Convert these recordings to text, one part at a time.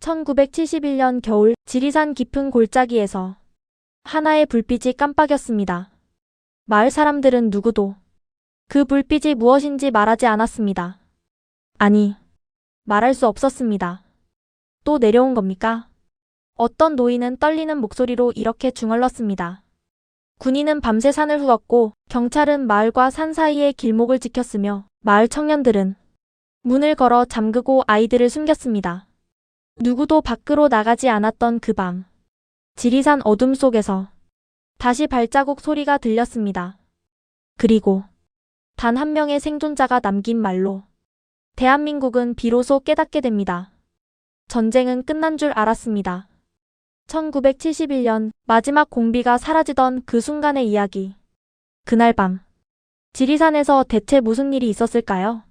1971년 겨울 지리산 깊은 골짜기에서 하나의 불빛이 깜빡였습니다. 마을 사람들은 누구도 그 불빛이 무엇인지 말하지 않았습니다. 아니, 말할 수 없었습니다. 또 내려온 겁니까? 어떤 노인은 떨리는 목소리로 이렇게 중얼렀습니다. 군인은 밤새 산을 후었고 경찰은 마을과 산 사이의 길목을 지켰으며 마을 청년들은 문을 걸어 잠그고 아이들을 숨겼습니다. 누구도 밖으로 나가지 않았던 그 밤, 지리산 어둠 속에서 다시 발자국 소리가 들렸습니다. 그리고 단 한 명의 생존자가 남긴 말로 대한민국은 비로소 깨닫게 됩니다. 전쟁은 끝난 줄 알았습니다. 1971년 마지막 공비가 사라지던 그 순간의 이야기. 그날 밤, 지리산에서 대체 무슨 일이 있었을까요?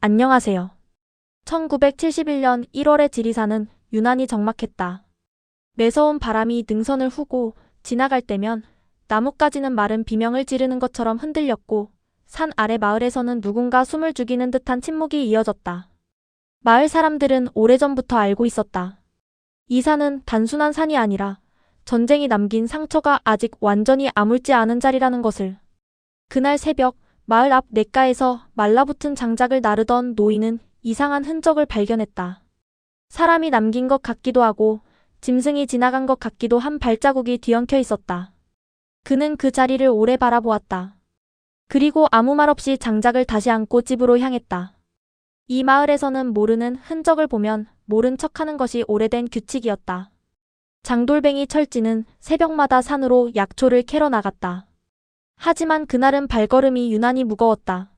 안녕하세요. 1971년 1월의 지리산은 유난히 적막했다. 매서운 바람이 능선을 후고 지나갈 때면 나뭇가지는 마른 비명을 지르는 것처럼 흔들렸고 산 아래 마을에서는 누군가 숨을 죽이는 듯한 침묵이 이어졌다. 마을 사람들은 오래전부터 알고 있었다. 이 산은 단순한 산이 아니라 전쟁이 남긴 상처가 아직 완전히 아물지 않은 자리라는 것을. 그날 새벽 마을 앞 냇가에서 말라붙은 장작을 나르던 노인은 이상한 흔적을 발견했다. 사람이 남긴 것 같기도 하고 짐승이 지나간 것 같기도 한 발자국이 뒤엉켜 있었다. 그는 그 자리를 오래 바라보았다. 그리고 아무 말 없이 장작을 다시 안고 집으로 향했다. 이 마을에서는 모르는 흔적을 보면 모른 척하는 것이 오래된 규칙이었다. 장돌뱅이 철지는 새벽마다 산으로 약초를 캐러 나갔다. 하지만 그날은 발걸음이 유난히 무거웠다.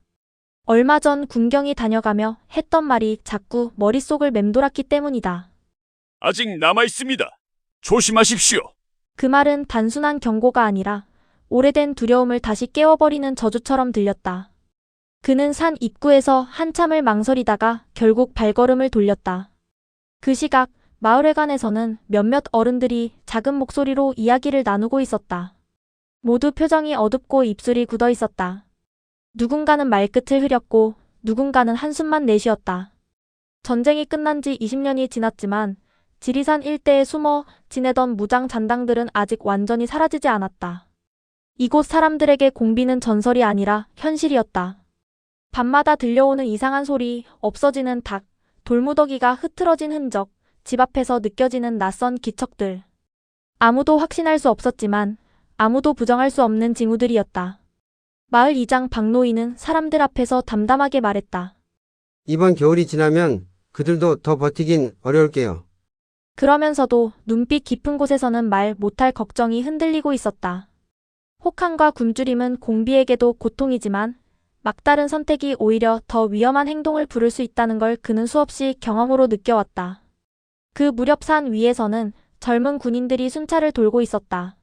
얼마 전 군경이 다녀가며 했던 말이 자꾸 머릿속을 맴돌았기 때문이다. 아직 남아있습니다. 조심하십시오. 그 말은 단순한 경고가 아니라 오래된 두려움을 다시 깨워버리는 저주처럼 들렸다. 그는 산 입구에서 한참을 망설이다가 결국 발걸음을 돌렸다. 그 시각 마을회관에서는 몇몇 어른들이 작은 목소리로 이야기를 나누고 있었다. 모두 표정이 어둡고 입술이 굳어 있었다. 누군가는 말끝을 흐렸고 누군가는 한숨만 내쉬었다. 전쟁이 끝난 지 20년이 지났지만 지리산 일대에 숨어 지내던 무장 잔당들은 아직 완전히 사라지지 않았다. 이곳 사람들에게 공비는 전설이 아니라 현실이었다. 밤마다 들려오는 이상한 소리, 없어지는 닭, 돌무더기가 흐트러진 흔적, 집 앞에서 느껴지는 낯선 기척들. 아무도 확신할 수 없었지만 아무도 부정할 수 없는 징후들이었다. 마을 이장 박노인은 사람들 앞에서 담담하게 말했다. 이번 겨울이 지나면 그들도 더 버티긴 어려울게요. 그러면서도 눈빛 깊은 곳에서는 말 못할 걱정이 흔들리고 있었다. 혹한과 굶주림은 공비에게도 고통이지만 막다른 선택이 오히려 더 위험한 행동을 부를 수 있다는 걸 그는 수없이 경험으로 느껴왔다. 그 무렵 산 위에서는 젊은 군인들이 순찰을 돌고 있었다.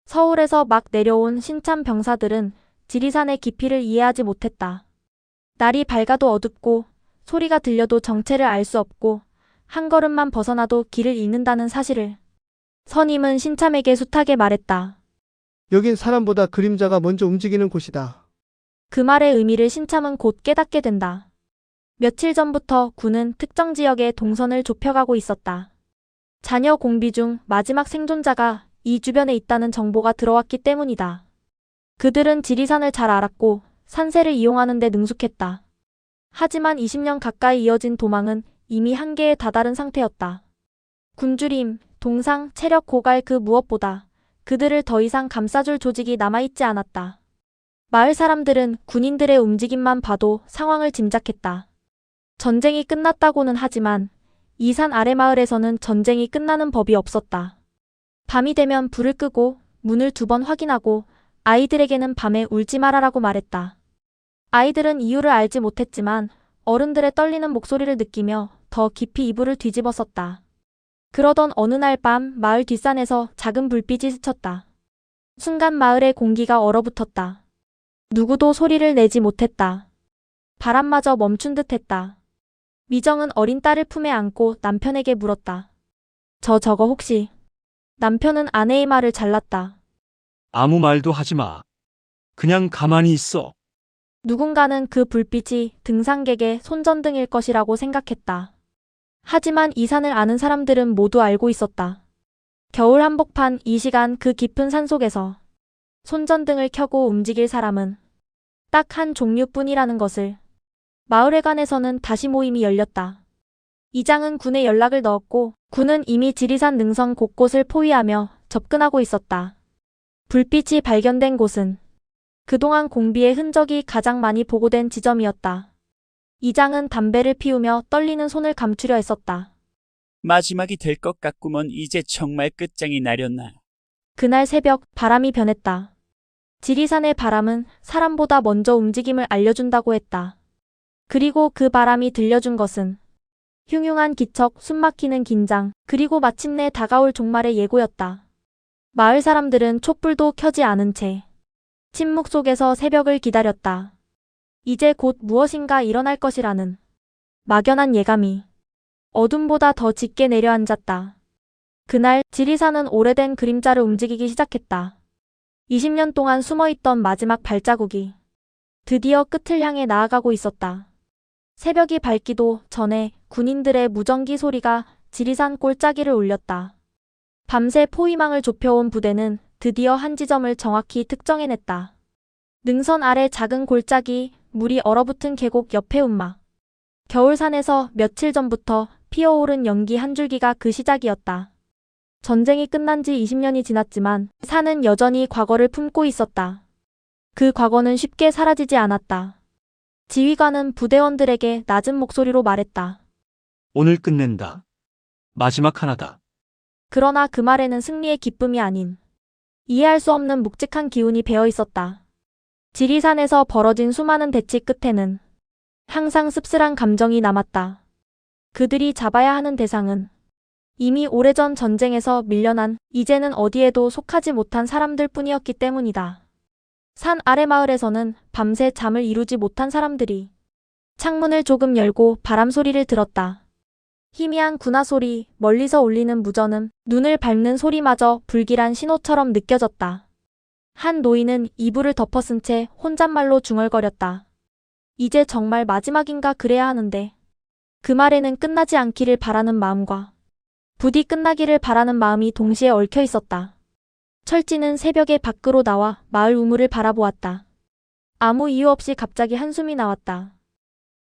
서울에서 막 내려온 신참 병사들은 지리산의 깊이를 이해하지 못했다. 날이 밝아도 어둡고 소리가 들려도 정체를 알 수 없고 한 걸음만 벗어나도 길을 잃는다는 사실을. 선임은 신참에게 숱하게 말했다. 여긴 사람보다 그림자가 먼저 움직이는 곳이다. 그 말의 의미를 신참은 곧 깨닫게 된다. 며칠 전부터 군은 특정 지역에 동선을 좁혀가고 있었다. 자녀 공비 중 마지막 생존자가 이 주변에 있다는 정보가 들어왔기 때문이다. 그들은 지리산을 잘 알았고 산세를 이용하는 데 능숙했다. 하지만 20년 가까이 이어진 도망은 이미 한계에 다다른 상태였다. 굶주림, 동상, 체력 고갈 그 무엇보다 그들을 더 이상 감싸줄 조직이 남아있지 않았다. 마을 사람들은 군인들의 움직임만 봐도 상황을 짐작했다. 전쟁이 끝났다고는 하지만 이 산 아래 마을에서는 전쟁이 끝나는 법이 없었다. 밤이 되면 불을 끄고 문을 2번 확인하고 아이들에게는 밤에 울지 말아라고 말했다. 아이들은 이유를 알지 못했지만 어른들의 떨리는 목소리를 느끼며 더 깊이 이불을 뒤집어 썼다. 그러던 어느 날 밤 마을 뒷산에서 작은 불빛이 스쳤다. 순간 마을의 공기가 얼어붙었다. 누구도 소리를 내지 못했다. 바람마저 멈춘 듯 했다. 미정은 어린 딸을 품에 안고 남편에게 물었다. 저거 혹시? 남편은 아내의 말을 잘랐다. 아무 말도 하지 마. 그냥 가만히 있어. 누군가는 그 불빛이 등산객의 손전등일 것이라고 생각했다. 하지만 이 산을 아는 사람들은 모두 알고 있었다. 겨울 한복판 이 시간 그 깊은 산속에서 손전등을 켜고 움직일 사람은 딱 한 종류뿐이라는 것을. 마을회관에서는 다시 모임이 열렸다. 이장은 군에 연락을 넣었고 군은 이미 지리산 능선 곳곳을 포위하며 접근하고 있었다. 불빛이 발견된 곳은 그동안 공비의 흔적이 가장 많이 보고된 지점이었다. 이장은 담배를 피우며 떨리는 손을 감추려 했었다. 마지막이 될 것 같구먼. 이제 정말 끝장이 나렸나. 그날 새벽 바람이 변했다. 지리산의 바람은 사람보다 먼저 움직임을 알려준다고 했다. 그리고 그 바람이 들려준 것은 흉흉한 기척, 숨막히는 긴장, 그리고 마침내 다가올 종말의 예고였다. 마을 사람들은 촛불도 켜지 않은 채 침묵 속에서 새벽을 기다렸다. 이제 곧 무엇인가 일어날 것이라는 막연한 예감이 어둠보다 더 짙게 내려앉았다. 그날 지리산은 오래된 그림자를 움직이기 시작했다. 20년 동안 숨어있던 마지막 발자국이 드디어 끝을 향해 나아가고 있었다. 새벽이 밝기도 전에 군인들의 무전기 소리가 지리산 골짜기를 울렸다. 밤새 포위망을 좁혀온 부대는 드디어 한 지점을 정확히 특정해냈다. 능선 아래 작은 골짜기, 물이 얼어붙은 계곡 옆의 운막. 겨울산에서 며칠 전부터 피어오른 연기 한 줄기가 그 시작이었다. 전쟁이 끝난 지 20년이 지났지만 산은 여전히 과거를 품고 있었다. 그 과거는 쉽게 사라지지 않았다. 지휘관은 부대원들에게 낮은 목소리로 말했다. 오늘 끝낸다. 마지막 하나다. 그러나 그 말에는 승리의 기쁨이 아닌 이해할 수 없는 묵직한 기운이 배어 있었다. 지리산에서 벌어진 수많은 대치 끝에는 항상 씁쓸한 감정이 남았다. 그들이 잡아야 하는 대상은 이미 오래전 전쟁에서 밀려난 이제는 어디에도 속하지 못한 사람들 뿐이었기 때문이다. 산 아래 마을에서는 밤새 잠을 이루지 못한 사람들이 창문을 조금 열고 바람 소리를 들었다. 희미한 군화 소리, 멀리서 울리는 무전음, 눈을 밟는 소리마저 불길한 신호처럼 느껴졌다. 한 노인은 이불을 덮어쓴 채 혼잣말로 중얼거렸다. 이제 정말 마지막인가 그래야 하는데. 그 말에는 끝나지 않기를 바라는 마음과 부디 끝나기를 바라는 마음이 동시에 얽혀 있었다. 철지는 새벽에 밖으로 나와 마을 우물을 바라보았다. 아무 이유 없이 갑자기 한숨이 나왔다.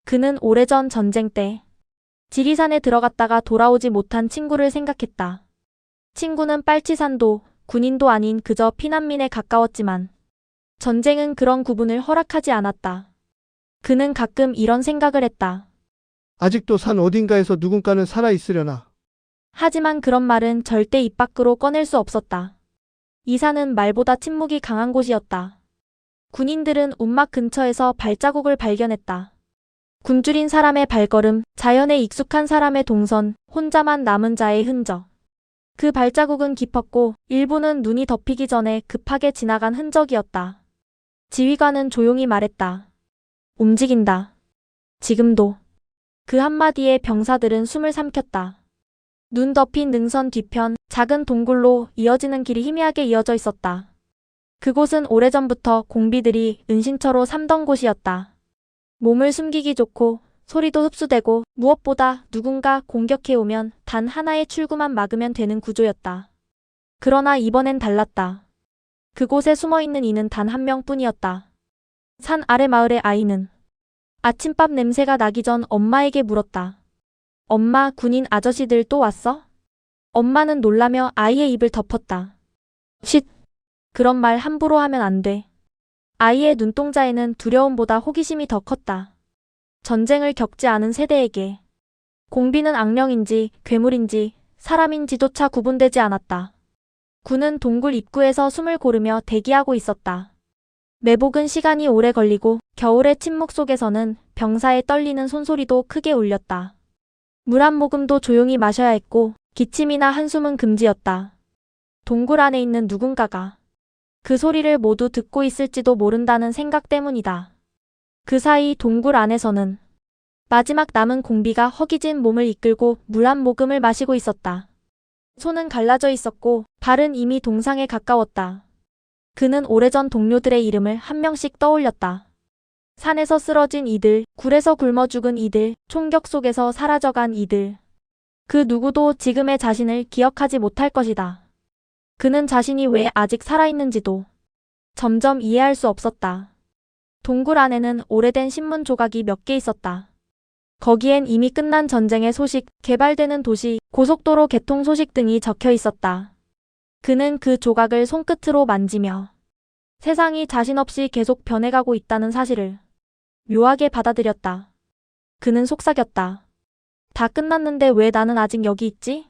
그는 오래전 전쟁 때 지리산에 들어갔다가 돌아오지 못한 친구를 생각했다. 친구는 빨치산도 군인도 아닌 그저 피난민에 가까웠지만 전쟁은 그런 구분을 허락하지 않았다. 그는 가끔 이런 생각을 했다. 아직도 산 어딘가에서 누군가는 살아있으려나. 하지만 그런 말은 절대 입 밖으로 꺼낼 수 없었다. 이 산은 말보다 침묵이 강한 곳이었다. 군인들은 운막 근처에서 발자국을 발견했다. 굶주린 사람의 발걸음, 자연에 익숙한 사람의 동선, 혼자만 남은 자의 흔적. 그 발자국은 깊었고 일부는 눈이 덮이기 전에 급하게 지나간 흔적이었다. 지휘관은 조용히 말했다. 움직인다. 지금도. 그 한마디에 병사들은 숨을 삼켰다. 눈 덮인 능선 뒤편 작은 동굴로 이어지는 길이 희미하게 이어져 있었다. 그곳은 오래전부터 공비들이 은신처로 삼던 곳이었다. 몸을 숨기기 좋고 소리도 흡수되고 무엇보다 누군가 공격해오면 단 하나의 출구만 막으면 되는 구조였다. 그러나 이번엔 달랐다. 그곳에 숨어있는 이는 단 한 명뿐이었다. 산 아래 마을의 아이는 아침밥 냄새가 나기 전 엄마에게 물었다. 엄마, 군인 아저씨들 또 왔어? 엄마는 놀라며 아이의 입을 덮었다. 쉿! 그런 말 함부로 하면 안 돼. 아이의 눈동자에는 두려움보다 호기심이 더 컸다. 전쟁을 겪지 않은 세대에게 공비는 악령인지 괴물인지 사람인지조차 구분되지 않았다. 군은 동굴 입구에서 숨을 고르며 대기하고 있었다. 매복은 시간이 오래 걸리고 겨울의 침묵 속에서는 병사의 떨리는 손소리도 크게 울렸다. 물 한 모금도 조용히 마셔야 했고 기침이나 한숨은 금지였다. 동굴 안에 있는 누군가가 그 소리를 모두 듣고 있을지도 모른다는 생각 때문이다. 그 사이 동굴 안에서는 마지막 남은 공비가 허기진 몸을 이끌고 물 한 모금을 마시고 있었다. 손은 갈라져 있었고 발은 이미 동상에 가까웠다. 그는 오래전 동료들의 이름을 한 명씩 떠올렸다. 산에서 쓰러진 이들, 굴에서 굶어 죽은 이들, 총격 속에서 사라져간 이들. 그 누구도 지금의 자신을 기억하지 못할 것이다. 그는 자신이 왜 아직 살아있는지도 점점 이해할 수 없었다. 동굴 안에는 오래된 신문 조각이 몇 개 있었다. 거기엔 이미 끝난 전쟁의 소식, 개발되는 도시, 고속도로 개통 소식 등이 적혀 있었다. 그는 그 조각을 손끝으로 만지며 세상이 자신 없이 계속 변해가고 있다는 사실을 묘하게 받아들였다. 그는 속삭였다. 다 끝났는데 왜 나는 아직 여기 있지?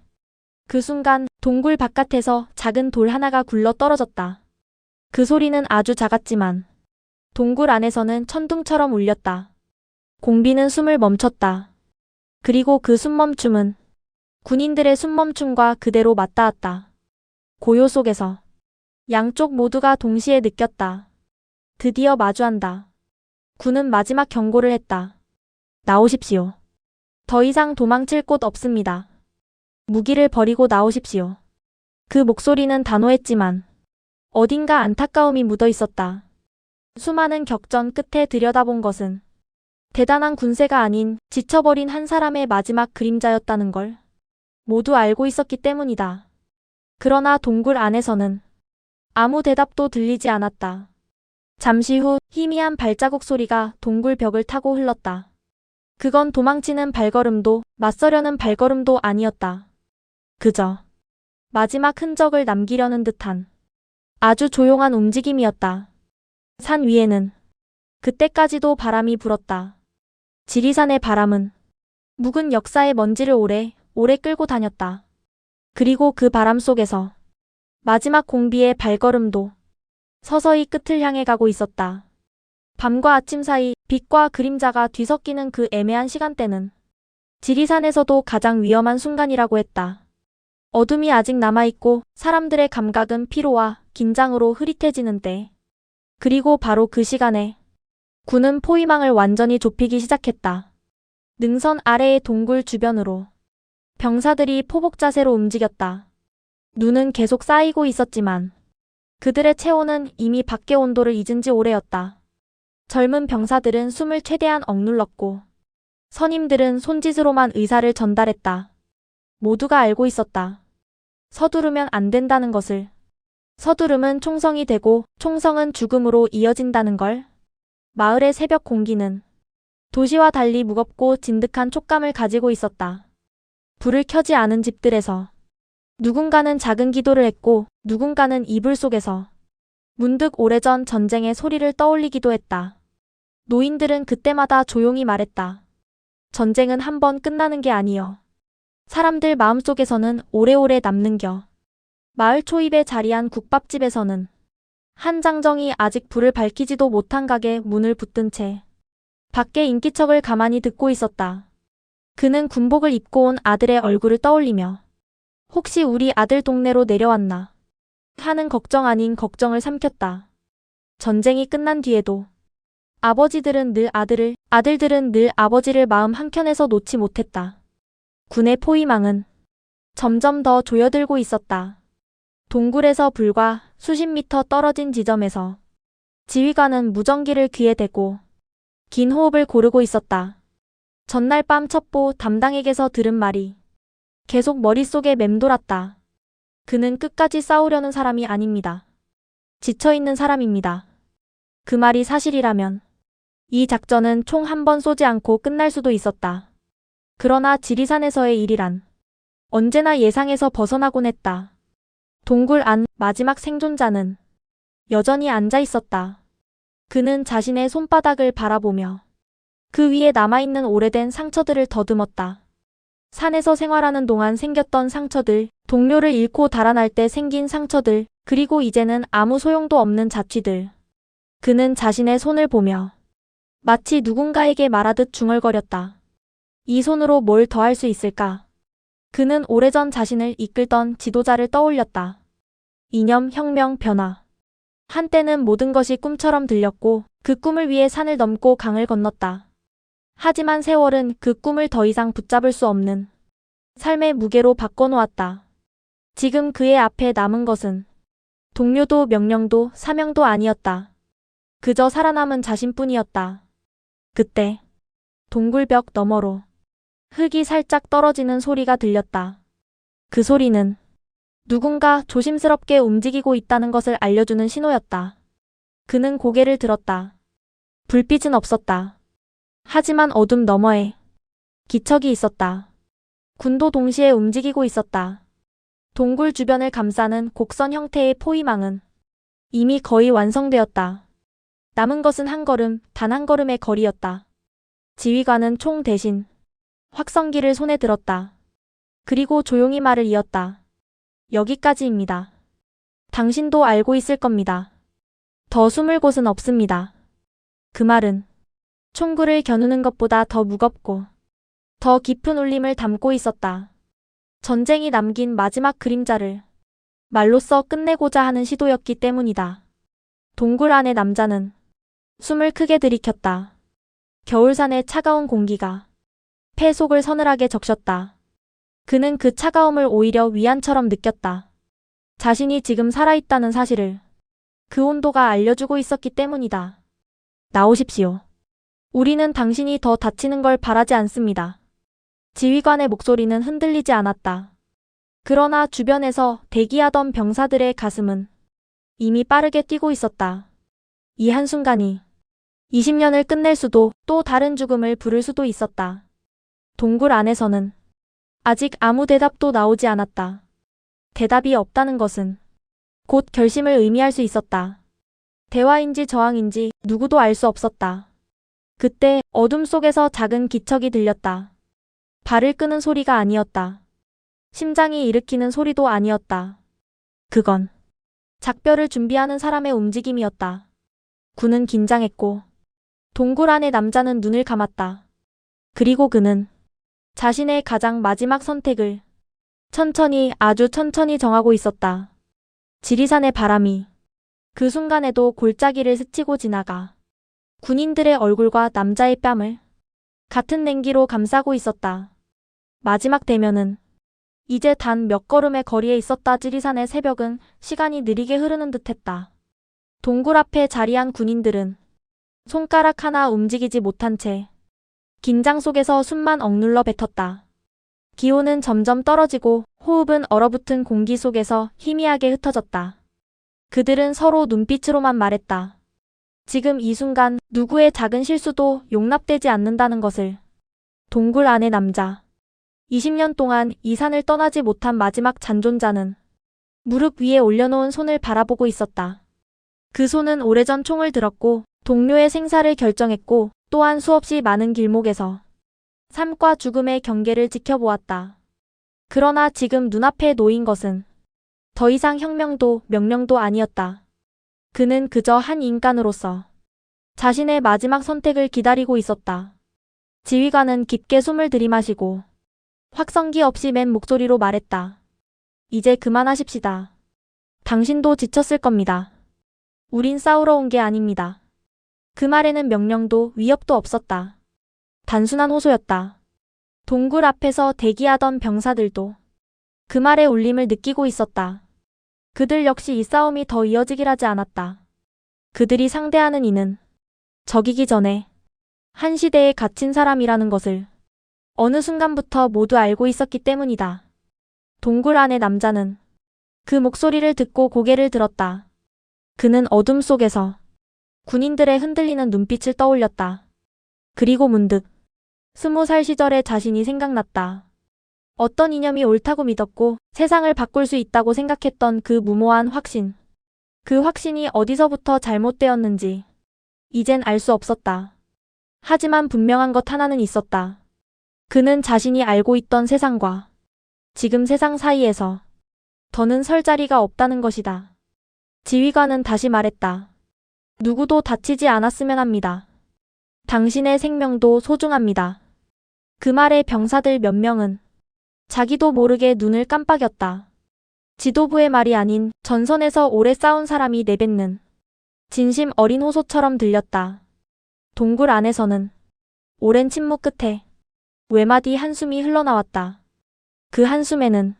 그 순간 동굴 바깥에서 작은 돌 하나가 굴러 떨어졌다. 그 소리는 아주 작았지만 동굴 안에서는 천둥처럼 울렸다. 공비는 숨을 멈췄다. 그리고 그 숨멈춤은 군인들의 숨멈춤과 그대로 맞닿았다. 고요 속에서 양쪽 모두가 동시에 느꼈다. 드디어 마주한다. 군은 마지막 경고를 했다. 나오십시오. 더 이상 도망칠 곳 없습니다. 무기를 버리고 나오십시오. 그 목소리는 단호했지만 어딘가 안타까움이 묻어 있었다. 수많은 격전 끝에 들여다본 것은 대단한 군세가 아닌 지쳐버린 한 사람의 마지막 그림자였다는 걸 모두 알고 있었기 때문이다. 그러나 동굴 안에서는 아무 대답도 들리지 않았다. 잠시 후 희미한 발자국 소리가 동굴 벽을 타고 흘렀다. 그건 도망치는 발걸음도 맞서려는 발걸음도 아니었다. 그저 마지막 흔적을 남기려는 듯한 아주 조용한 움직임이었다. 산 위에는 그때까지도 바람이 불었다. 지리산의 바람은 묵은 역사의 먼지를 오래 끌고 다녔다. 그리고 그 바람 속에서 마지막 공비의 발걸음도 서서히 끝을 향해 가고 있었다. 밤과 아침 사이 빛과 그림자가 뒤섞이는 그 애매한 시간대는 지리산에서도 가장 위험한 순간이라고 했다. 어둠이 아직 남아있고 사람들의 감각은 피로와 긴장으로 흐릿해지는 때. 그리고 바로 그 시간에 군은 포위망을 완전히 좁히기 시작했다. 능선 아래의 동굴 주변으로 병사들이 포복 자세로 움직였다. 눈은 계속 쌓이고 있었지만 그들의 체온은 이미 밖의 온도를 잊은 지 오래였다. 젊은 병사들은 숨을 최대한 억눌렀고 선임들은 손짓으로만 의사를 전달했다. 모두가 알고 있었다. 서두르면 안 된다는 것을. 서두름은 총성이 되고 총성은 죽음으로 이어진다는 걸. 마을의 새벽 공기는 도시와 달리 무겁고 진득한 촉감을 가지고 있었다. 불을 켜지 않은 집들에서 누군가는 작은 기도를 했고 누군가는 이불 속에서 문득 오래전 전쟁의 소리를 떠올리기도 했다. 노인들은 그때마다 조용히 말했다. 전쟁은 한 번 끝나는 게 아니여. 사람들 마음속에서는 오래오래 남는겨. 마을 초입에 자리한 국밥집에서는 한 장정이 아직 불을 밝히지도 못한 가게 문을 붙든 채 밖의 인기척을 가만히 듣고 있었다. 그는 군복을 입고 온 아들의 얼굴을 떠올리며 혹시 우리 아들 동네로 내려왔나 하는 걱정 아닌 걱정을 삼켰다. 전쟁이 끝난 뒤에도 아버지들은 늘 아들을, 아들들은 늘 아버지를 마음 한켠에서 놓지 못했다. 군의 포위망은 점점 더 조여들고 있었다. 동굴에서 불과 수십 미터 떨어진 지점에서 지휘관은 무전기를 귀에 대고 긴 호흡을 고르고 있었다. 전날 밤 첩보 담당에게서 들은 말이 계속 머릿속에 맴돌았다. 그는 끝까지 싸우려는 사람이 아닙니다. 지쳐있는 사람입니다. 그 말이 사실이라면 이 작전은 총 한 번 쏘지 않고 끝날 수도 있었다. 그러나 지리산에서의 일이란 언제나 예상에서 벗어나곤 했다. 동굴 안 마지막 생존자는 여전히 앉아 있었다. 그는 자신의 손바닥을 바라보며 그 위에 남아있는 오래된 상처들을 더듬었다. 산에서 생활하는 동안 생겼던 상처들, 동료를 잃고 달아날 때 생긴 상처들, 그리고 이제는 아무 소용도 없는 자취들. 그는 자신의 손을 보며 마치 누군가에게 말하듯 중얼거렸다. 이 손으로 뭘 더 할 수 있을까? 그는 오래전 자신을 이끌던 지도자를 떠올렸다. 이념, 혁명, 변화. 한때는 모든 것이 꿈처럼 들렸고 그 꿈을 위해 산을 넘고 강을 건넜다. 하지만 세월은 그 꿈을 더 이상 붙잡을 수 없는 삶의 무게로 바꿔놓았다. 지금 그의 앞에 남은 것은 동료도 명령도 사명도 아니었다. 그저 살아남은 자신뿐이었다. 그때 동굴벽 너머로 흙이 살짝 떨어지는 소리가 들렸다. 그 소리는 누군가 조심스럽게 움직이고 있다는 것을 알려주는 신호였다. 그는 고개를 들었다. 불빛은 없었다. 하지만 어둠 너머에 기척이 있었다. 군도 동시에 움직이고 있었다. 동굴 주변을 감싸는 곡선 형태의 포위망은 이미 거의 완성되었다. 남은 것은 한 걸음, 단 한 걸음의 거리였다. 지휘관은 총 대신 확성기를 손에 들었다. 그리고 조용히 말을 이었다. 여기까지입니다. 당신도 알고 있을 겁니다. 더 숨을 곳은 없습니다. 그 말은 총구를 겨누는 것보다 더 무겁고 더 깊은 울림을 담고 있었다. 전쟁이 남긴 마지막 그림자를 말로써 끝내고자 하는 시도였기 때문이다. 동굴 안의 남자는 숨을 크게 들이켰다. 겨울산의 차가운 공기가 폐 속을 서늘하게 적셨다. 그는 그 차가움을 오히려 위안처럼 느꼈다. 자신이 지금 살아있다는 사실을 그 온도가 알려주고 있었기 때문이다. 나오십시오. 우리는 당신이 더 다치는 걸 바라지 않습니다. 지휘관의 목소리는 흔들리지 않았다. 그러나 주변에서 대기하던 병사들의 가슴은 이미 빠르게 뛰고 있었다. 이 한순간이 20년을 끝낼 수도 또 다른 죽음을 부를 수도 있었다. 동굴 안에서는 아직 아무 대답도 나오지 않았다. 대답이 없다는 것은 곧 결심을 의미할 수 있었다. 대화인지 저항인지 누구도 알 수 없었다. 그때 어둠 속에서 작은 기척이 들렸다. 발을 끄는 소리가 아니었다. 심장이 일으키는 소리도 아니었다. 그건 작별을 준비하는 사람의 움직임이었다. 군은 긴장했고 동굴 안의 남자는 눈을 감았다. 그리고 그는 자신의 가장 마지막 선택을 천천히 아주 천천히 정하고 있었다. 지리산의 바람이 그 순간에도 골짜기를 스치고 지나가 군인들의 얼굴과 남자의 뺨을 같은 냉기로 감싸고 있었다. 마지막 대면은 이제 단 몇 걸음의 거리에 있었다. 지리산의 새벽은 시간이 느리게 흐르는 듯했다. 동굴 앞에 자리한 군인들은 손가락 하나 움직이지 못한 채 긴장 속에서 숨만 억눌러 뱉었다. 기온은 점점 떨어지고 호흡은 얼어붙은 공기 속에서 희미하게 흩어졌다. 그들은 서로 눈빛으로만 말했다. 지금 이 순간 누구의 작은 실수도 용납되지 않는다는 것을. 동굴 안의 남자. 20년 동안 이 산을 떠나지 못한 마지막 잔존자는 무릎 위에 올려놓은 손을 바라보고 있었다. 그 손은 오래전 총을 들었고 동료의 생사를 결정했고 또한 수없이 많은 길목에서 삶과 죽음의 경계를 지켜보았다. 그러나 지금 눈앞에 놓인 것은 더 이상 혁명도 명령도 아니었다. 그는 그저 한 인간으로서 자신의 마지막 선택을 기다리고 있었다. 지휘관은 깊게 숨을 들이마시고 확성기 없이 맨 목소리로 말했다. 이제 그만하십시다. 당신도 지쳤을 겁니다. 우린 싸우러 온 게 아닙니다. 그 말에는 명령도 위협도 없었다. 단순한 호소였다. 동굴 앞에서 대기하던 병사들도 그 말의 울림을 느끼고 있었다. 그들 역시 이 싸움이 더 이어지길 하지 않았다. 그들이 상대하는 이는 적이기 전에 한 시대에 갇힌 사람이라는 것을 어느 순간부터 모두 알고 있었기 때문이다. 동굴 안의 남자는 그 목소리를 듣고 고개를 들었다. 그는 어둠 속에서 군인들의 흔들리는 눈빛을 떠올렸다. 그리고 문득 20살 시절의 자신이 생각났다. 어떤 이념이 옳다고 믿었고 세상을 바꿀 수 있다고 생각했던 그 무모한 확신. 그 확신이 어디서부터 잘못되었는지 이젠 알 수 없었다. 하지만 분명한 것 하나는 있었다. 그는 자신이 알고 있던 세상과 지금 세상 사이에서 더는 설 자리가 없다는 것이다. 지휘관은 다시 말했다. 누구도 다치지 않았으면 합니다. 당신의 생명도 소중합니다. 그 말에 병사들 몇 명은 자기도 모르게 눈을 깜빡였다. 지도부의 말이 아닌 전선에서 오래 싸운 사람이 내뱉는 진심 어린 호소처럼 들렸다. 동굴 안에서는 오랜 침묵 끝에 외마디 한숨이 흘러나왔다. 그 한숨에는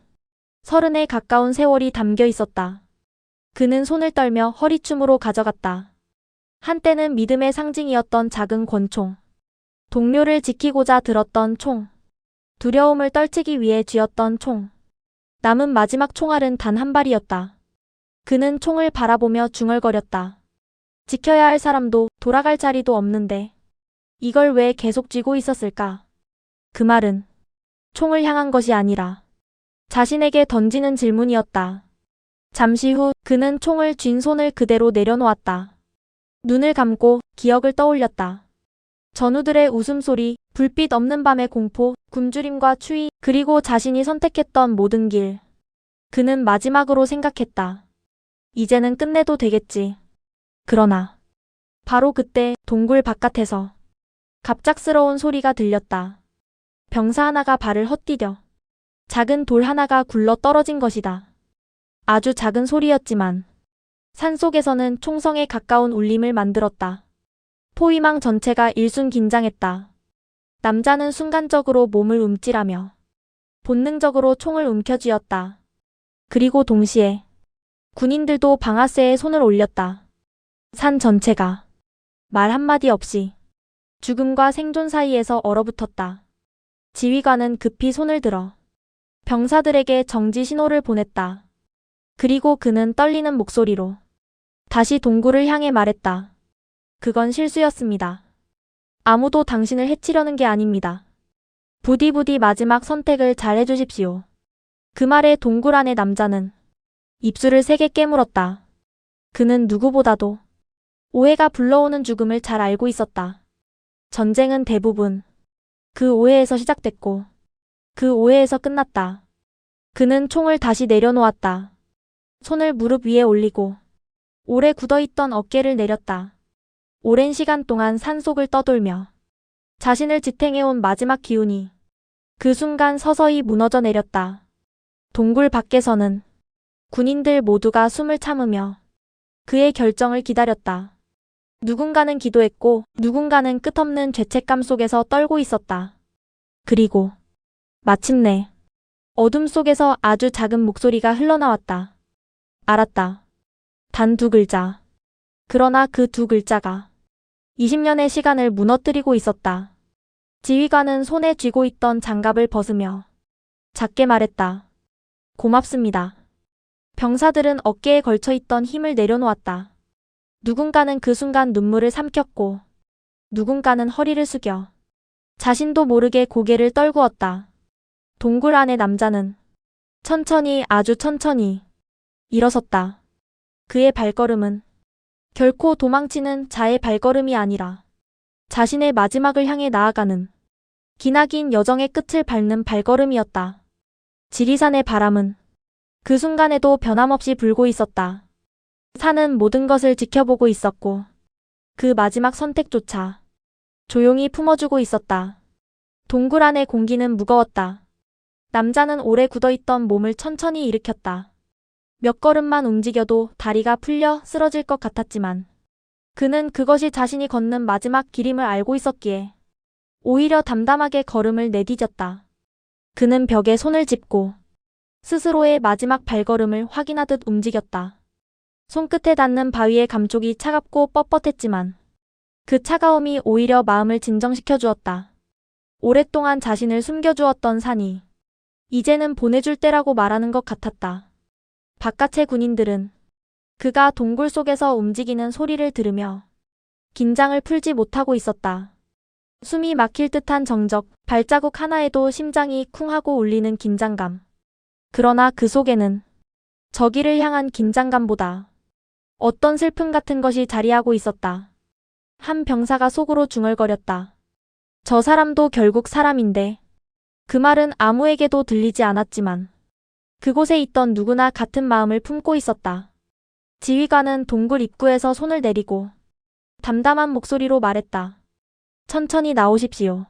30에 가까운 세월이 담겨 있었다. 그는 손을 떨며 허리춤으로 가져갔다. 한때는 믿음의 상징이었던 작은 권총. 동료를 지키고자 들었던 총. 두려움을 떨치기 위해 쥐었던 총. 남은 마지막 총알은 단 한 발이었다. 그는 총을 바라보며 중얼거렸다. 지켜야 할 사람도 돌아갈 자리도 없는데 이걸 왜 계속 쥐고 있었을까? 그 말은 총을 향한 것이 아니라 자신에게 던지는 질문이었다. 잠시 후 그는 총을 쥔 손을 그대로 내려놓았다. 눈을 감고 기억을 떠올렸다. 전우들의 웃음소리, 불빛 없는 밤의 공포, 굶주림과 추위, 그리고 자신이 선택했던 모든 길. 그는 마지막으로 생각했다. 이제는 끝내도 되겠지. 그러나 바로 그때 동굴 바깥에서 갑작스러운 소리가 들렸다. 병사 하나가 발을 헛디뎌 작은 돌 하나가 굴러 떨어진 것이다. 아주 작은 소리였지만 산속에서는 총성에 가까운 울림을 만들었다. 포위망 전체가 일순 긴장했다. 남자는 순간적으로 몸을 움찔하며 본능적으로 총을 움켜쥐었다. 그리고 동시에 군인들도 방아쇠에 손을 올렸다. 산 전체가 말 한마디 없이 죽음과 생존 사이에서 얼어붙었다. 지휘관은 급히 손을 들어 병사들에게 정지 신호를 보냈다. 그리고 그는 떨리는 목소리로 다시 동굴을 향해 말했다. 그건 실수였습니다. 아무도 당신을 해치려는 게 아닙니다. 부디 마지막 선택을 잘 해주십시오. 그 말에 동굴 안의 남자는 입술을 세게 깨물었다. 그는 누구보다도 오해가 불러오는 죽음을 잘 알고 있었다. 전쟁은 대부분 그 오해에서 시작됐고 그 오해에서 끝났다. 그는 총을 다시 내려놓았다. 손을 무릎 위에 올리고 오래 굳어있던 어깨를 내렸다. 오랜 시간 동안 산속을 떠돌며 자신을 지탱해온 마지막 기운이 그 순간 서서히 무너져 내렸다. 동굴 밖에서는 군인들 모두가 숨을 참으며 그의 결정을 기다렸다. 누군가는 기도했고 누군가는 끝없는 죄책감 속에서 떨고 있었다. 그리고 마침내 어둠 속에서 아주 작은 목소리가 흘러나왔다. 알았다. 단 2글자. 그러나 그 2글자가 20년의 시간을 무너뜨리고 있었다. 지휘관은 손에 쥐고 있던 장갑을 벗으며 작게 말했다. 고맙습니다. 병사들은 어깨에 걸쳐 있던 힘을 내려놓았다. 누군가는 그 순간 눈물을 삼켰고 누군가는 허리를 숙여 자신도 모르게 고개를 떨구었다. 동굴 안의 남자는 천천히 아주 천천히 일어섰다. 그의 발걸음은 결코 도망치는 자의 발걸음이 아니라 자신의 마지막을 향해 나아가는 기나긴 여정의 끝을 밟는 발걸음이었다. 지리산의 바람은 그 순간에도 변함없이 불고 있었다. 산은 모든 것을 지켜보고 있었고 그 마지막 선택조차 조용히 품어주고 있었다. 동굴 안의 공기는 무거웠다. 남자는 오래 굳어있던 몸을 천천히 일으켰다. 몇 걸음만 움직여도 다리가 풀려 쓰러질 것 같았지만 그는 그것이 자신이 걷는 마지막 길임을 알고 있었기에 오히려 담담하게 걸음을 내디뎠다. 그는 벽에 손을 짚고 스스로의 마지막 발걸음을 확인하듯 움직였다. 손끝에 닿는 바위의 감촉이 차갑고 뻣뻣했지만 그 차가움이 오히려 마음을 진정시켜 주었다. 오랫동안 자신을 숨겨주었던 산이 이제는 보내줄 때라고 말하는 것 같았다. 바깥의 군인들은 그가 동굴 속에서 움직이는 소리를 들으며 긴장을 풀지 못하고 있었다. 숨이 막힐 듯한 정적, 발자국 하나에도 심장이 쿵 하고 울리는 긴장감. 그러나 그 속에는 저기를 향한 긴장감보다 어떤 슬픔 같은 것이 자리하고 있었다. 한 병사가 속으로 중얼거렸다. 저 사람도 결국 사람인데. 그 말은 아무에게도 들리지 않았지만 그곳에 있던 누구나 같은 마음을 품고 있었다. 지휘관은 동굴 입구에서 손을 내리고 담담한 목소리로 말했다. 천천히 나오십시오.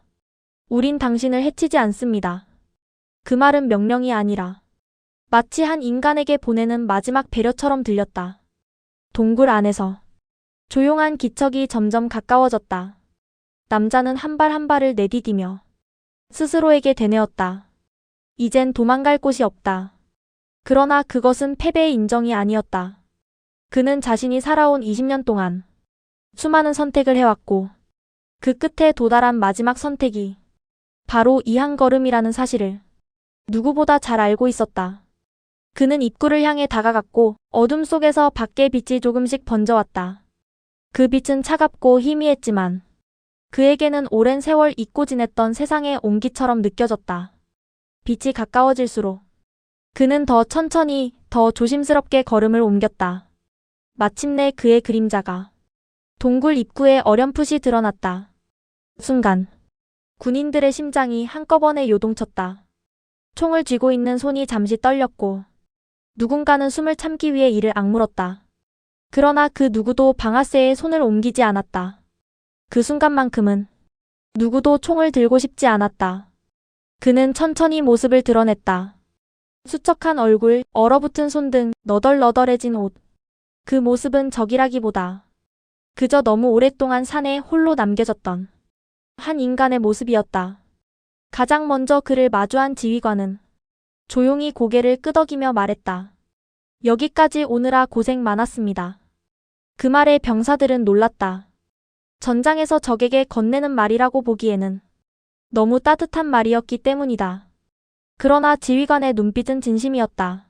우린 당신을 해치지 않습니다. 그 말은 명령이 아니라 마치 한 인간에게 보내는 마지막 배려처럼 들렸다. 동굴 안에서 조용한 기척이 점점 가까워졌다. 남자는 한 발 한 발을 내디디며 스스로에게 되뇌었다. 이젠 도망갈 곳이 없다. 그러나 그것은 패배의 인정이 아니었다. 그는 자신이 살아온 20년 동안 수많은 선택을 해왔고 그 끝에 도달한 마지막 선택이 바로 이 한 걸음이라는 사실을 누구보다 잘 알고 있었다. 그는 입구를 향해 다가갔고 어둠 속에서 밖의 빛이 조금씩 번져왔다. 그 빛은 차갑고 희미했지만 그에게는 오랜 세월 잊고 지냈던 세상의 온기처럼 느껴졌다. 빛이 가까워질수록 그는 더 천천히, 더 조심스럽게 걸음을 옮겼다. 마침내 그의 그림자가 동굴 입구에 어렴풋이 드러났다. 순간 군인들의 심장이 한꺼번에 요동쳤다. 총을 쥐고 있는 손이 잠시 떨렸고 누군가는 숨을 참기 위해 이를 악물었다. 그러나 그 누구도 방아쇠에 손을 옮기지 않았다. 그 순간만큼은 누구도 총을 들고 싶지 않았다. 그는 천천히 모습을 드러냈다. 수척한 얼굴, 얼어붙은 손 등 너덜너덜해진 옷. 그 모습은 적이라기보다 그저 너무 오랫동안 산에 홀로 남겨졌던 한 인간의 모습이었다. 가장 먼저 그를 마주한 지휘관은 조용히 고개를 끄덕이며 말했다. 여기까지 오느라 고생 많았습니다. 그 말에 병사들은 놀랐다. 전장에서 적에게 건네는 말이라고 보기에는 너무 따뜻한 말이었기 때문이다. 그러나 지휘관의 눈빛은 진심이었다.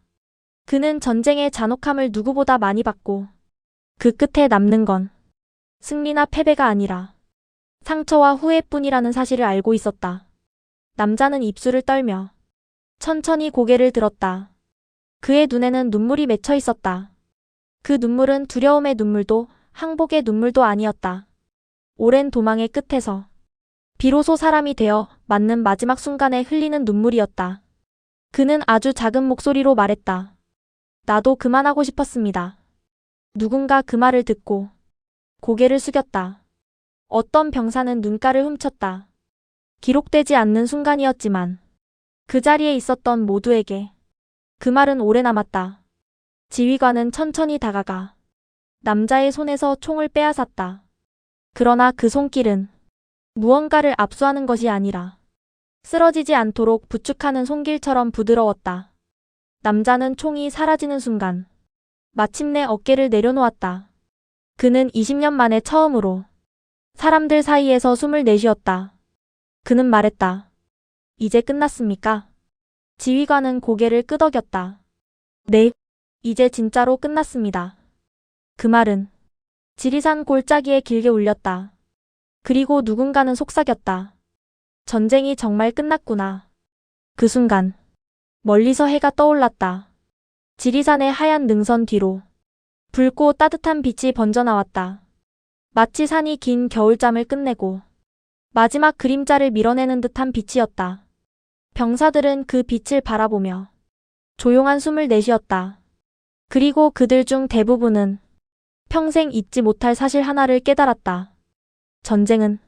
그는 전쟁의 잔혹함을 누구보다 많이 봤고 그 끝에 남는 건 승리나 패배가 아니라 상처와 후회뿐이라는 사실을 알고 있었다. 남자는 입술을 떨며 천천히 고개를 들었다. 그의 눈에는 눈물이 맺혀 있었다. 그 눈물은 두려움의 눈물도 항복의 눈물도 아니었다. 오랜 도망의 끝에서 비로소 사람이 되어 맞는 마지막 순간에 흘리는 눈물이었다. 그는 아주 작은 목소리로 말했다. 나도 그만하고 싶었습니다. 누군가 그 말을 듣고 고개를 숙였다. 어떤 병사는 눈가를 훔쳤다. 기록되지 않는 순간이었지만 그 자리에 있었던 모두에게 그 말은 오래 남았다. 지휘관은 천천히 다가가 남자의 손에서 총을 빼앗았다. 그러나 그 손길은 무언가를 압수하는 것이 아니라 쓰러지지 않도록 부축하는 손길처럼 부드러웠다. 남자는 총이 사라지는 순간 마침내 어깨를 내려놓았다. 그는 20년 만에 처음으로 사람들 사이에서 숨을 내쉬었다. 그는 말했다. 이제 끝났습니까? 지휘관은 고개를 끄덕였다. 네, 이제 진짜로 끝났습니다. 그 말은 지리산 골짜기에 길게 울렸다. 그리고 누군가는 속삭였다. 전쟁이 정말 끝났구나. 그 순간 멀리서 해가 떠올랐다. 지리산의 하얀 능선 뒤로 붉고 따뜻한 빛이 번져나왔다. 마치 산이 긴 겨울잠을 끝내고 마지막 그림자를 밀어내는 듯한 빛이었다. 병사들은 그 빛을 바라보며 조용한 숨을 내쉬었다. 그리고 그들 중 대부분은 평생 잊지 못할 사실 하나를 깨달았다. 전쟁은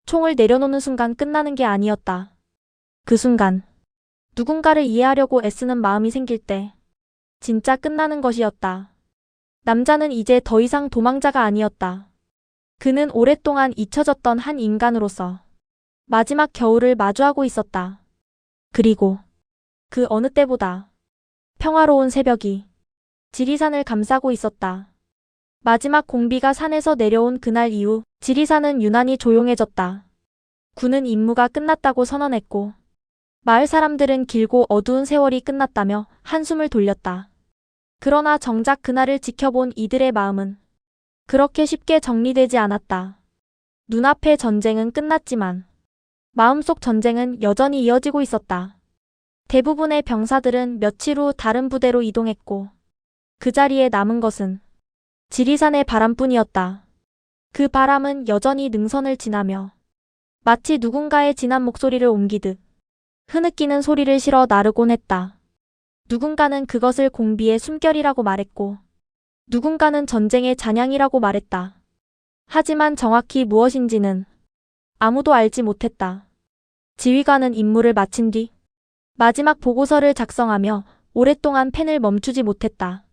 총을 내려놓는 순간 끝나는 게 아니었다. 그 순간 누군가를 이해하려고 애쓰는 마음이 생길 때 진짜 끝나는 것이었다. 남자는 이제 더 이상 도망자가 아니었다. 그는 오랫동안 잊혀졌던 한 인간으로서 마지막 겨울을 마주하고 있었다. 그리고 그 어느 때보다 평화로운 새벽이 지리산을 감싸고 있었다. 마지막 공비가 산에서 내려온 그날 이후 지리산은 유난히 조용해졌다. 군은 임무가 끝났다고 선언했고 마을 사람들은 길고 어두운 세월이 끝났다며 한숨을 돌렸다. 그러나 정작 그날을 지켜본 이들의 마음은 그렇게 쉽게 정리되지 않았다. 눈앞의 전쟁은 끝났지만 마음속 전쟁은 여전히 이어지고 있었다. 대부분의 병사들은 며칠 후 다른 부대로 이동했고 그 자리에 남은 것은 지리산의 바람뿐이었다. 그 바람은 여전히 능선을 지나며 마치 누군가의 진한 목소리를 옮기듯 흐느끼는 소리를 실어 나르곤 했다. 누군가는 그것을 공비의 숨결이라고 말했고 누군가는 전쟁의 잔향이라고 말했다. 하지만 정확히 무엇인지는 아무도 알지 못했다. 지휘관은 임무를 마친 뒤 마지막 보고서를 작성하며 오랫동안 펜을 멈추지 못했다.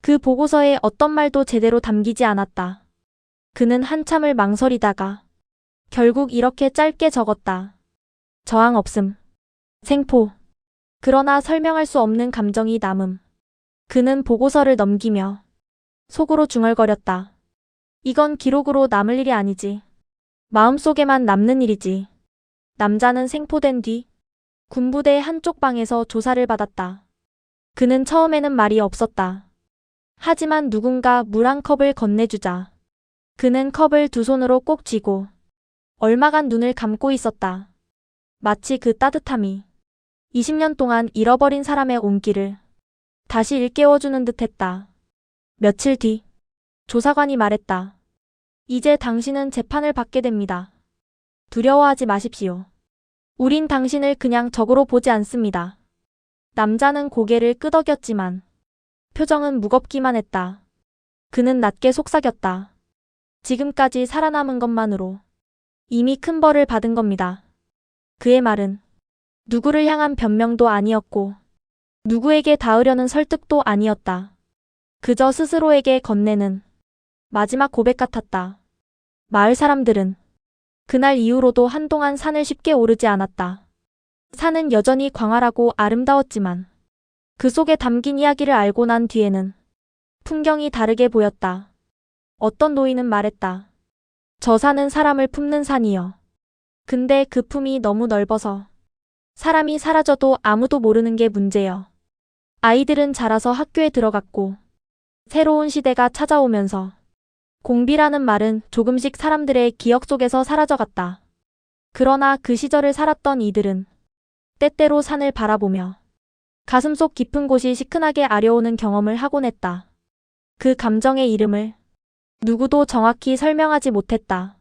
그 보고서에 어떤 말도 제대로 담기지 않았다. 그는 한참을 망설이다가 결국 이렇게 짧게 적었다. 저항 없음. 생포. 그러나 설명할 수 없는 감정이 남음. 그는 보고서를 넘기며 속으로 중얼거렸다. 이건 기록으로 남을 일이 아니지. 마음속에만 남는 일이지. 남자는 생포된 뒤 군부대 한쪽 방에서 조사를 받았다. 그는 처음에는 말이 없었다. 하지만 누군가 물 한 컵을 건네주자 그는 컵을 두 손으로 꼭 쥐고 얼마간 눈을 감고 있었다. 마치 그 따뜻함이 20년 동안 잃어버린 사람의 온기를 다시 일깨워주는 듯 했다. 며칠 뒤 조사관이 말했다. 이제 당신은 재판을 받게 됩니다. 두려워하지 마십시오. 우린 당신을 그냥 적으로 보지 않습니다. 남자는 고개를 끄덕였지만 표정은 무겁기만 했다. 그는 낮게 속삭였다. 지금까지 살아남은 것만으로 이미 큰 벌을 받은 겁니다. 그의 말은 누구를 향한 변명도 아니었고 누구에게 닿으려는 설득도 아니었다. 그저 스스로에게 건네는 마지막 고백 같았다. 마을 사람들은 그날 이후로도 한동안 산을 쉽게 오르지 않았다. 산은 여전히 광활하고 아름다웠지만 그 속에 담긴 이야기를 알고 난 뒤에는 풍경이 다르게 보였다. 어떤 노인은 말했다. 저 산은 사람을 품는 산이요. 근데 그 품이 너무 넓어서 사람이 사라져도 아무도 모르는 게 문제요. 아이들은 자라서 학교에 들어갔고 새로운 시대가 찾아오면서 공비라는 말은 조금씩 사람들의 기억 속에서 사라져갔다. 그러나 그 시절을 살았던 이들은 때때로 산을 바라보며 가슴속 깊은 곳이 시큰하게 아려오는 경험을 하곤 했다. 그 감정의 이름을 누구도 정확히 설명하지 못했다.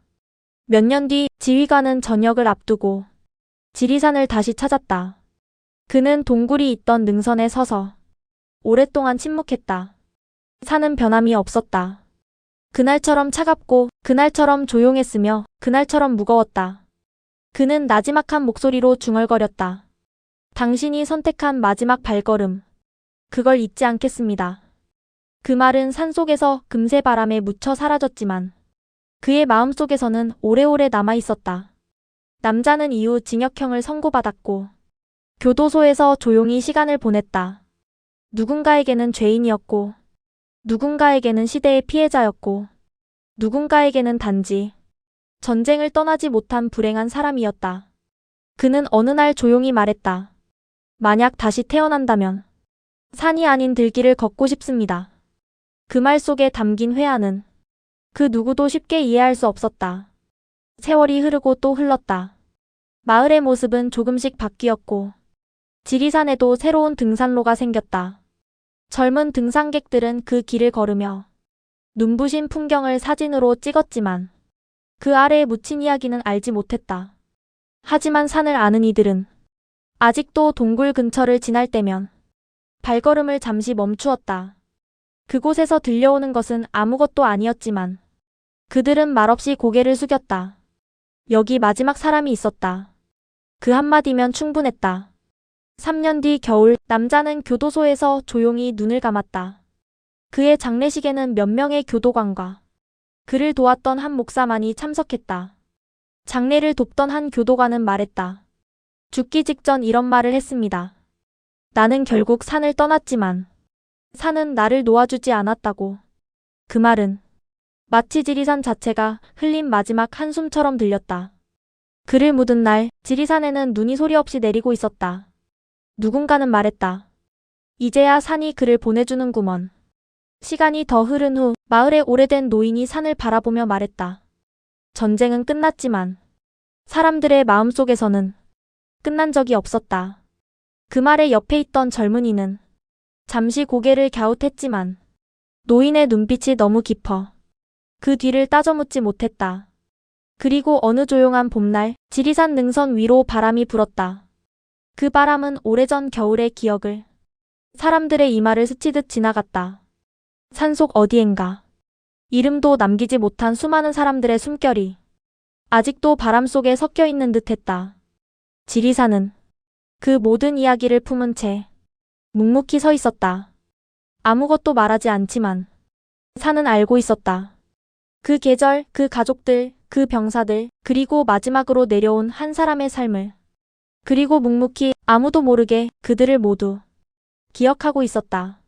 몇 년 뒤 지휘관은 전역을 앞두고 지리산을 다시 찾았다. 그는 동굴이 있던 능선에 서서 오랫동안 침묵했다. 산은 변함이 없었다. 그날처럼 차갑고 그날처럼 조용했으며 그날처럼 무거웠다. 그는 나지막한 목소리로 중얼거렸다. 당신이 선택한 마지막 발걸음. 그걸 잊지 않겠습니다. 그 말은 산속에서 금세 바람에 묻혀 사라졌지만 그의 마음속에서는 오래오래 남아있었다. 남자는 이후 징역형을 선고받았고 교도소에서 조용히 시간을 보냈다. 누군가에게는 죄인이었고 누군가에게는 시대의 피해자였고 누군가에게는 단지 전쟁을 떠나지 못한 불행한 사람이었다. 그는 어느 날 조용히 말했다. 만약 다시 태어난다면 산이 아닌 들길을 걷고 싶습니다. 그 말 속에 담긴 회한은 그 누구도 쉽게 이해할 수 없었다. 세월이 흐르고 또 흘렀다. 마을의 모습은 조금씩 바뀌었고 지리산에도 새로운 등산로가 생겼다. 젊은 등산객들은 그 길을 걸으며 눈부신 풍경을 사진으로 찍었지만 그 아래에 묻힌 이야기는 알지 못했다. 하지만 산을 아는 이들은 아직도 동굴 근처를 지날 때면 발걸음을 잠시 멈추었다. 그곳에서 들려오는 것은 아무것도 아니었지만 그들은 말없이 고개를 숙였다. 여기 마지막 사람이 있었다. 그 한마디면 충분했다. 3년 뒤 겨울, 남자는 교도소에서 조용히 눈을 감았다. 그의 장례식에는 몇 명의 교도관과 그를 도왔던 한 목사만이 참석했다. 장례를 돕던 한 교도관은 말했다. 죽기 직전 이런 말을 했습니다. 나는 결국 산을 떠났지만 산은 나를 놓아주지 않았다고. 그 말은 마치 지리산 자체가 흘린 마지막 한숨처럼 들렸다. 그를 묻은 날, 지리산에는 눈이 소리 없이 내리고 있었다. 누군가는 말했다. 이제야 산이 그를 보내주는구먼. 시간이 더 흐른 후 마을의 오래된 노인이 산을 바라보며 말했다. 전쟁은 끝났지만 사람들의 마음속에서는 끝난 적이 없었다. 그 말에 옆에 있던 젊은이는 잠시 고개를 갸웃했지만 노인의 눈빛이 너무 깊어 그 뒤를 따져 묻지 못했다. 그리고 어느 조용한 봄날 지리산 능선 위로 바람이 불었다. 그 바람은 오래전 겨울의 기억을 사람들의 이마를 스치듯 지나갔다. 산속 어디엔가 이름도 남기지 못한 수많은 사람들의 숨결이 아직도 바람 속에 섞여 있는 듯했다. 지리산은 그 모든 이야기를 품은 채 묵묵히 서 있었다. 아무것도 말하지 않지만 산은 알고 있었다. 그 계절, 그 가족들, 그 병사들, 그리고 마지막으로 내려온 한 사람의 삶을. 그리고 묵묵히 아무도 모르게 그들을 모두 기억하고 있었다.